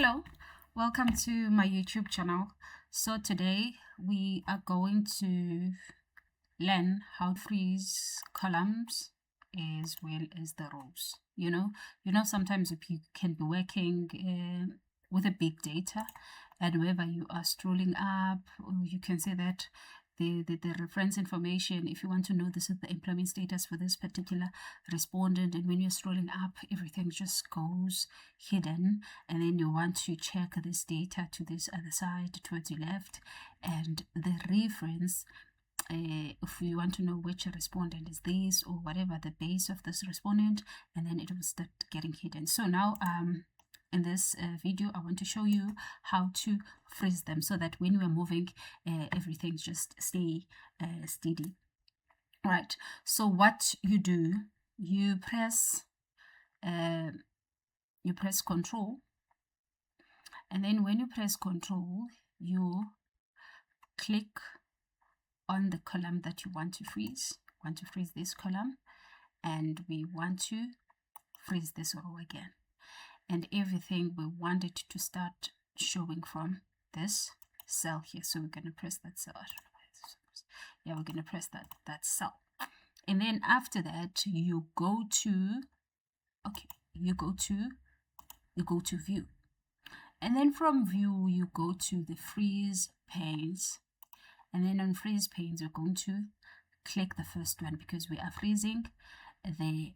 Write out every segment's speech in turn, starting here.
Hello, welcome to my YouTube channel. So today we are going to learn how to freeze columns as well as the rows. You know sometimes if you can be working with a big data, and wherever you are scrolling up, you can see that the reference information, if you want to know this is the employment status for this particular respondent, and when you're scrolling up, everything just goes hidden, and then you want to check this data to this other side towards your left, and the reference, if you want to know which respondent is this or whatever the base of this respondent, and then it will start getting hidden. So now in this video I want to show you how to freeze them so that when we're moving, everything just stay steady. Right, so what you do, you press Control, and then when you press Control, you click on the column that you want to freeze. This column, and we want to freeze this row again, and everything we want it to start showing from this cell here. So we're going to press that cell. Yeah, we're going to press that cell, and then after that you go to view, and then from view you go to the freeze panes, and then on freeze panes we're going to click the first one because we are freezing the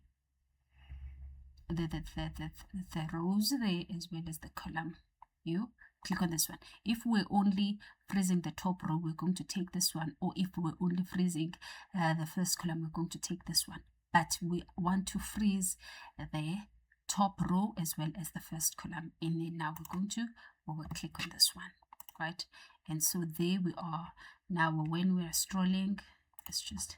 rows there as well as the column. You click on this one. If we're only freezing the top row, we're going to take this one, or if we're only freezing the first column, we're going to take this one. But we want to freeze the top row as well as the first column, and then now we're going to click on this one, right? And so there we are. Now when we are scrolling, let's just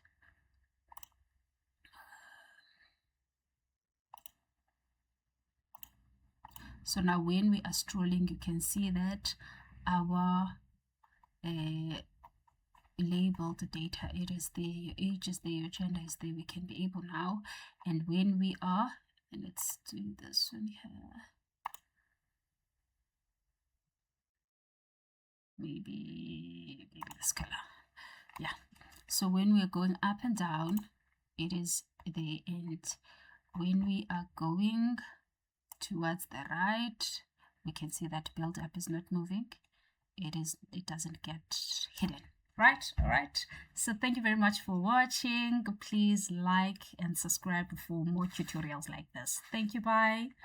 so now when we are scrolling, you can see that our labeled data, it is there, your age is there, your gender is there. We can be able now, and when we are, and let's do this one here, maybe this color. Yeah, so when we are going up and down, it is the end. When we are going towards the right, we can see that build up is not moving. It doesn't get hidden, right? All right, so thank you very much for watching. Please like and subscribe for more tutorials like this. Thank you. Bye.